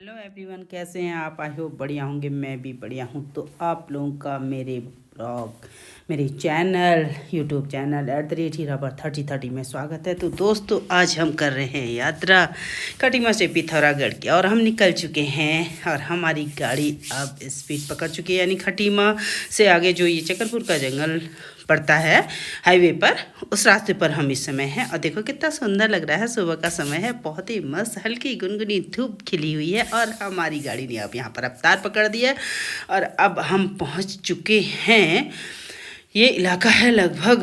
Hello everyone, कैसे हैं आप? आई होप बढ़िया होंगे। मैं भी बढ़िया हूं। तो आप लोगों का मेरे ब्लॉग, मेरे चैनल, यूट्यूब चैनल @हीराबर3030 में स्वागत है। तो दोस्तों, आज हम कर रहे हैं यात्रा खटीमा से पिथौरागढ़ की, और हम निकल चुके हैं और हमारी गाड़ी अब स्पीड पकड़ चुकी है। यानी खटीमा से आगे जो ये चकरपुर का जंगल पड़ता है हाईवे पर, उस रास्ते पर हम इस समय हैं। और देखो कितना सुंदर लग रहा है, सुबह का समय है, बहुत ही मस्त हल्की गुनगुनी धूप खिली हुई है। और हमारी गाड़ी ने अब यहाँ पर रफ्तार पकड़ दी है और अब हम पहुँच चुके हैं। ये इलाका है लगभग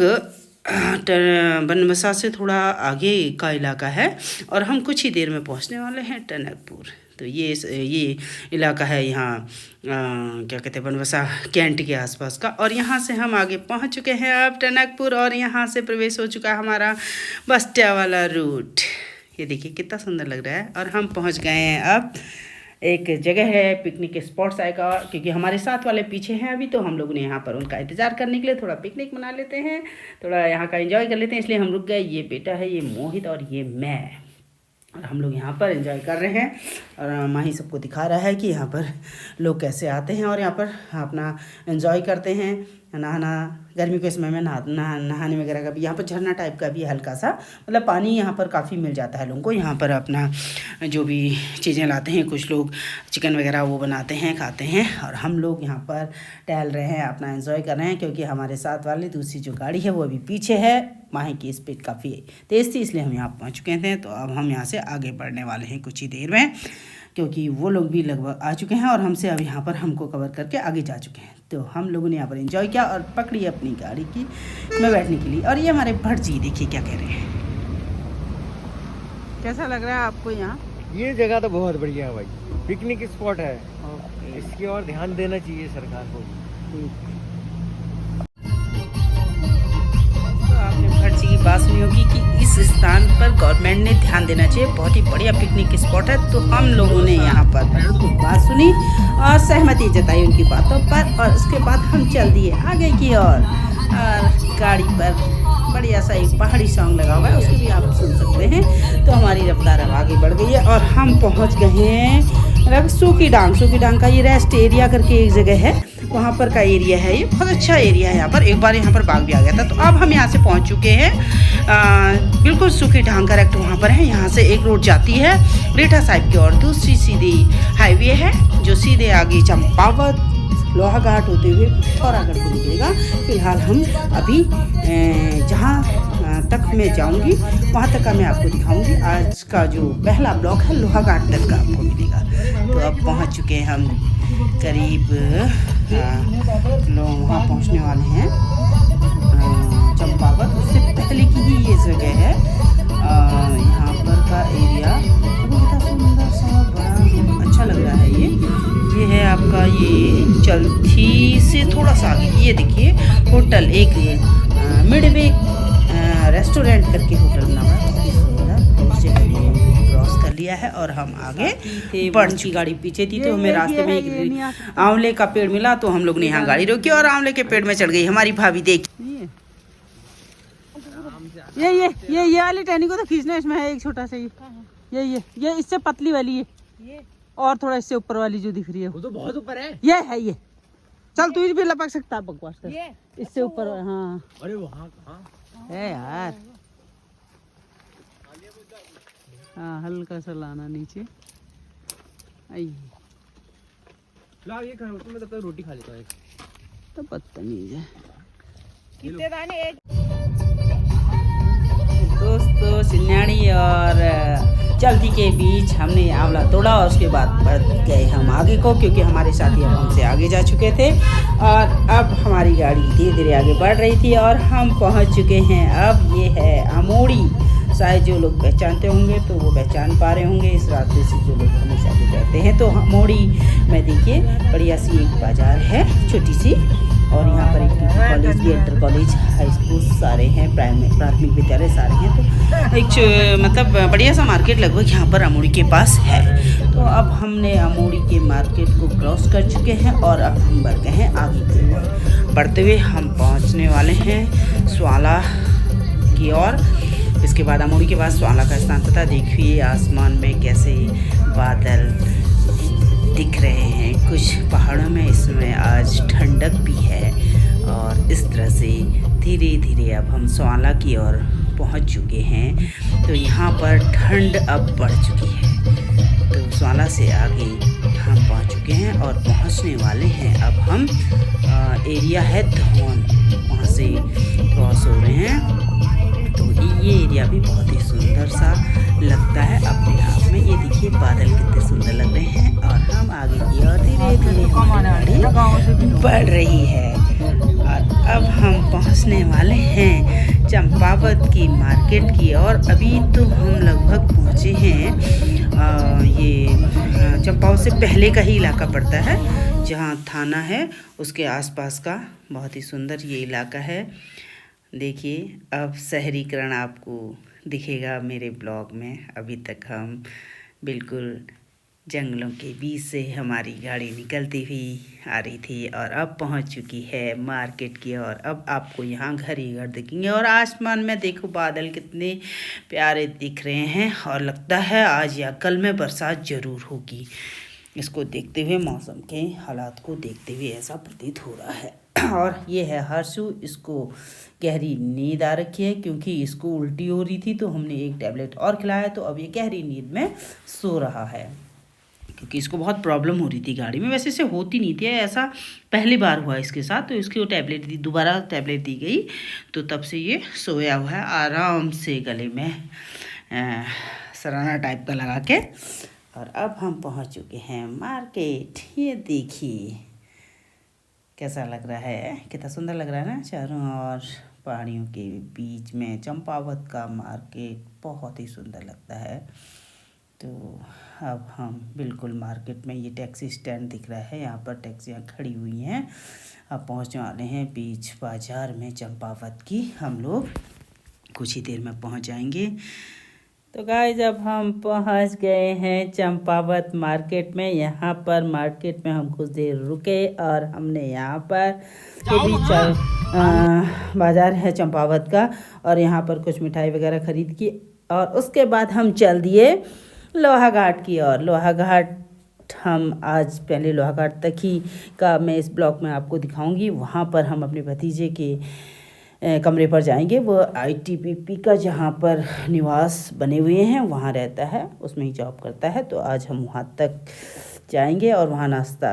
बनबसा से थोड़ा आगे का इलाका है और हम कुछ ही देर में पहुँचने वाले हैं टनकपुर। तो ये इलाका है यहाँ क्या कहते हैं, बनबसा कैंट के आसपास का। और यहाँ से हम आगे पहुँच चुके हैं अब टनकपुर, और यहाँ से प्रवेश हो चुका है हमारा बस्तिया वाला रूट। ये देखिए कितना सुंदर लग रहा है। और हम पहुँच गए हैं अब एक जगह है पिकनिक स्पॉट्स आएगा, क्योंकि हमारे साथ वाले पीछे हैं अभी, तो हम लोगों ने यहाँ पर उनका इंतज़ार करने के लिए थोड़ा पिकनिक मना लेते हैं, थोड़ा यहाँ का एंजॉय कर लेते हैं, इसलिए हम रुक गए। ये बेटा है, ये मोहित, और ये मैं, और हम लोग यहाँ पर एंजॉय कर रहे हैं। और माही सबको दिखा रहा है कि यहाँ पर लोग कैसे आते हैं और यहाँ पर अपना एंजॉय करते हैं। नहाना, गर्मी के समय में नहाने वगैरह का भी यहाँ पर झरना टाइप का भी है, हल्का सा, मतलब पानी यहाँ पर काफ़ी मिल जाता है लोगों को। यहाँ पर अपना जो भी चीज़ें लाते हैं, कुछ लोग चिकन वगैरह वो बनाते हैं, खाते हैं, और हम लोग यहाँ पर टहल रहे हैं, अपना एंजॉय कर रहे हैं। क्योंकि हमारे साथ वाली दूसरी जो गाड़ी है वो अभी पीछे है। माही की स्पीड काफ़ी तेज़ थी, इसलिए हम यहाँ पहुँच चुके थे। तो अब हम यहाँ से आगे बढ़ने वाले हैं कुछ ही देर में, क्योंकि वो लोग भी लगभग आ चुके हैं और हमसे अब यहाँ पर हमको कवर करके आगे जा चुके हैं। तो हम लोगों ने यहाँ पर एंजॉय किया और पकड़ी अपनी गाड़ी की में बैठने के लिए। और ये हमारे भट्ट जी देखिए क्या कह रहे हैं। कैसा लग रहा है आपको यहाँ? ये जगह तो बहुत बढ़िया है भाई, पिकनिक स्पॉट है। इसकी और ध्यान देना चाहिए सरकार को। तो आपने भट्ट जी की बात सुनी होगी कि इस स्थान पर गवर्नमेंट ने ध्यान देना चाहिए, बहुत ही बढ़िया पिकनिक स्पॉट है। तो हम लोगों ने यहाँ पर बात सुनी और सहमति जताई उनकी बातों पर, और उसके बाद हम चल दिए आगे की ओर। और गाड़ी पर बढ़िया सा एक पहाड़ी सॉन्ग लगा हुआ है, उसको भी आप सुन सकते हैं। तो हमारी रफ्तार अब आगे बढ़ गई है और हम पहुँच गए हैं सूखी डांग का ये रेस्ट एरिया करके एक जगह है, वहाँ पर का एरिया है। ये बहुत अच्छा एरिया है। यहाँ पर एक बार यहाँ पर बाघ भी आ गया था। तो अब हम यहाँ से पहुँच चुके हैं बिल्कुल सूखी ढांग करेक्ट वहाँ पर है। यहाँ से एक रोड जाती है रीठा साहिब की ओर, दूसरी सीधी हाईवे है जो सीधे आगे चंपावत लोहाघाट होते हुए पिथौरागढ़ को निकलेगा। फिलहाल हम अभी जहाँ तक मैं जाऊँगी वहाँ तक का मैं आपको दिखाऊँगी। आज का जो पहला ब्लॉक है लोहाघाट तक का आपको मिलेगा। तो अब पहुँच चुके हैं हम, करीब लोग वहाँ पहुँचने वाले हैं चंपावत। उससे पहले की ही ये जगह है। यहाँ पर का एरिया बहुत सुंदर सा, बड़ा अच्छा लग रहा है। ये है आपका, ये चलथी से थोड़ा सा आगे ये देखिए होटल, एक मिडवे रेस्टोरेंट करके होटल बना हुआ है, बहुत ही सुंदर। उस जगह क्रॉस कर लिया है और हम आगे बढ़ चुकी। गाड़ी पीछे थी तो हमें रास्ते में एक आंवले का पेड़ मिला, तो हम लोग ने यहाँ गाड़ी रोकी और आंवले के पेड़ में चढ़ गई हमारी भाभी। देख ये वाली टहनी को तो खींचना, इसमें है एक छोटा सा ये इससे पतली वाली है, और थोड़ा इससे ऊपर वाली जो दिख रही है वो तो बहुत ऊपर है। ये चल तू भी लपक सकता है, बकवास कर। इससे ऊपर, हाँ। अरे वहाँ कहाँ है यार, हाँ हल्का सा लाना नीचे। ला ये खाना, मैं तब तक रोटी खा लेता हूँ। तो पता नहीं है कितने दाने। दोस्तों, सिन्याड़ी और चलती के बीच हमने आंवला तोड़ा और उसके बाद बढ़ गए हम आगे को, क्योंकि हमारे साथी अब हमसे आगे जा चुके थे। और अब हमारी गाड़ी धीरे धीरे आगे बढ़ रही थी और हम पहुंच चुके हैं। अब ये है अमोड़ी, शायद जो लोग पहचानते होंगे तो वो पहचान पा रहे होंगे इस रास्ते से, जो लोग हमेशा गुजरते हैं। तो अमोड़ी में देखिए बढ़िया सी एक बाज़ार है छोटी सी, और यहाँ पर एक कॉलेज भी, इंटर कॉलेज, हाई स्कूल सारे हैं, प्राथमिक विद्यालय सारे हैं। तो एक मतलब बढ़िया सा मार्केट लगभग यहाँ पर अमोड़ी के पास है। तो अब हमने अमोड़ी के मार्केट को क्रॉस कर चुके हैं और अब हम बढ़ गए हैं आगे की ओर। बढ़ते हुए हम पहुँचने वाले हैं स्वाला की ओर। इसके बाद अमोड़ी के पास स्वाला का स्थान तथा देखिए आसमान में कैसे बादल दिख रहे हैं कुछ पहाड़ों में इसमें आज ठंडक भी है। और इस तरह से धीरे धीरे अब हम स्वाला की ओर पहुंच चुके हैं। तो यहाँ पर ठंड अब बढ़ चुकी है। तो स्वाला से आगे हम पहुंच चुके हैं और पहुंचने वाले हैं अब हम एरिया है धौन, वहाँ से क्रॉस हो रहे हैं। तो ये एरिया भी बहुत ही सुंदर सा लगता है अपने आप में। ये देखिए बादल कितने सुंदर लग रहे हैं और हम आगे की ओर धीरे धीरे हमारी गाड़ी बढ़ रही है। और अब हम पहुंचने वाले हैं चंपावत की मार्केट की ओर। अभी तो हम लगभग पहुंचे हैं, ये चंपावत से पहले का ही इलाका पड़ता है, जहां थाना है उसके आसपास का बहुत ही सुंदर ये इलाका है। देखिए अब शहरीकरण आपको दिखेगा मेरे ब्लॉग में। अभी तक हम बिल्कुल जंगलों के बीच से हमारी गाड़ी निकलती हुई आ रही थी और अब पहुंच चुकी है मार्केट की ओर। अब आपको यहाँ घर ही घर दिखेंगे और आसमान में देखो बादल कितने प्यारे दिख रहे हैं और लगता है आज या कल में बरसात ज़रूर होगी। इसको देखते हुए, मौसम के हालात को देखते हुए ऐसा प्रतीत हो रहा है। और ये है हर्षु, इसको गहरी नींद आ रखी है क्योंकि इसको उल्टी हो रही थी, तो हमने एक टैबलेट और खिलाया तो अब ये गहरी नींद में सो रहा है क्योंकि इसको बहुत प्रॉब्लम हो रही थी गाड़ी में। वैसे से होती नहीं थी, ऐसा पहली बार हुआ इसके साथ, तो इसकी वो टैबलेट दी, दोबारा टैबलेट दी गई तो तब से ये सोया हुआ है आराम से गले में सराना टाइप का लगा के। और अब हम पहुंच चुके हैं मार्केट। ये देखिए कैसा लग रहा है, कितना सुंदर लग रहा है ना। चारों ओर पहाड़ियों के बीच में चंपावत का मार्केट बहुत ही सुंदर लगता है। तो अब हम बिल्कुल मार्केट में, ये टैक्सी स्टैंड दिख रहा है, यहाँ पर टैक्सियाँ खड़ी हुई हैं। अब पहुँचने वाले हैं बीच बाज़ार में चंपावत की। हम लोग कुछ ही देर में पहुँच जाएंगे। तो गाइस अब हम पहुंच गए हैं चंपावत मार्केट में। यहाँ पर मार्केट में हम कुछ देर रुके और हमने यहाँ पर बाज़ार है चंपावत का और यहाँ पर कुछ मिठाई वगैरह ख़रीद की और उसके बाद हम चल दिए लोहाघाट की ओर। लोहाघाट हम आज पहले लोहाघाट तक ही का मैं इस ब्लॉग में आपको दिखाऊंगी। वहाँ पर हम अपने भतीजे के कमरे पर जाएंगे। वो ITBP का जहाँ पर निवास बने हुए हैं वहाँ रहता है, उसमें ही जॉब करता है। तो आज हम वहाँ तक जाएंगे और वहाँ नाश्ता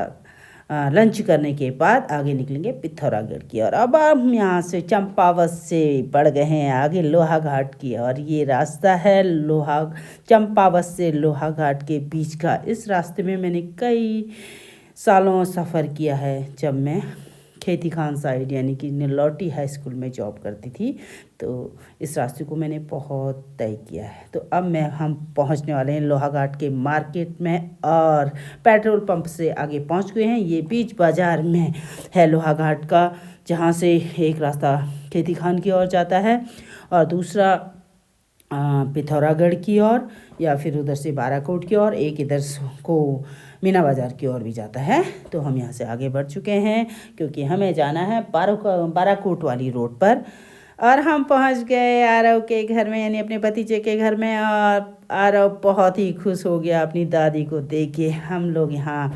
लंच करने के बाद आगे निकलेंगे पिथौरागढ़ की ओर। अब हम यहाँ से चंपावत से बढ़ गए हैं आगे लोहाघाट की और ये रास्ता है चंपावत से लोहाघाट के बीच का। इस रास्ते में मैंने कई सालों सफ़र किया है। जब मैं खेती खान साइड यानी कि निलौटी हाई स्कूल में जॉब करती थी तो इस रास्ते को मैंने बहुत तय किया है। तो अब हम पहुंचने वाले हैं लोहाघाट के मार्केट में और पेट्रोल पंप से आगे पहुंच गए हैं। ये बीच बाज़ार में है लोहाघाट का, जहां से एक रास्ता खेती खान की ओर जाता है और दूसरा पिथौरागढ़ की ओर या फिर उधर से बाराकोट की ओर, एक इधर को मीना बाज़ार की ओर भी जाता है। तो हम यहाँ से आगे बढ़ चुके हैं क्योंकि हमें जाना है बाराकोट वाली रोड पर। और हम पहुँच गए आरव के घर में यानी अपने भतीजे के घर में और आरव बहुत ही खुश हो गया अपनी दादी को देख के। हम लोग यहाँ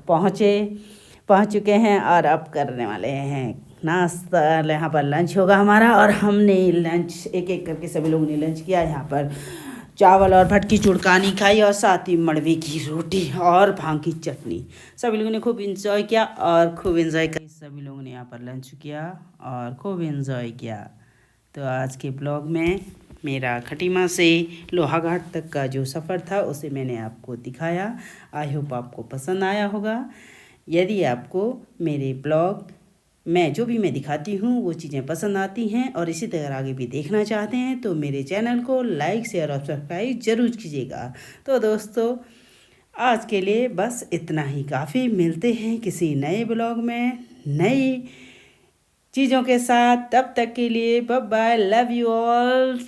पहुँच चुके हैं और अब करने वाले हैं नाश्ता। यहाँ पर लंच होगा हमारा और हमने लंच एक एक करके सभी लोगों ने लंच किया। यहाँ पर चावल और भटकी चुड़कानी खाई और साथ ही मड़वे की रोटी और भांग की चटनी। सभी लोगों ने खूब इंजॉय किया और खूब इंजॉय कर सभी लोगों ने यहाँ पर लंच किया और खूब इंजॉय किया। तो आज के ब्लॉग में मेरा खटीमा से लोहाघाट तक का जो सफ़र था उसे मैंने आपको दिखाया। आई होप आपको पसंद आया होगा। यदि आपको मेरे ब्लॉग मैं जो भी मैं दिखाती हूँ वो चीज़ें पसंद आती हैं और इसी तरह आगे भी देखना चाहते हैं तो मेरे चैनल को लाइक शेयर और सब्सक्राइब ज़रूर कीजिएगा। तो दोस्तों आज के लिए बस इतना ही काफ़ी। मिलते हैं किसी नए ब्लॉग में नई चीज़ों के साथ। तब तक के लिए bye bye, love you all.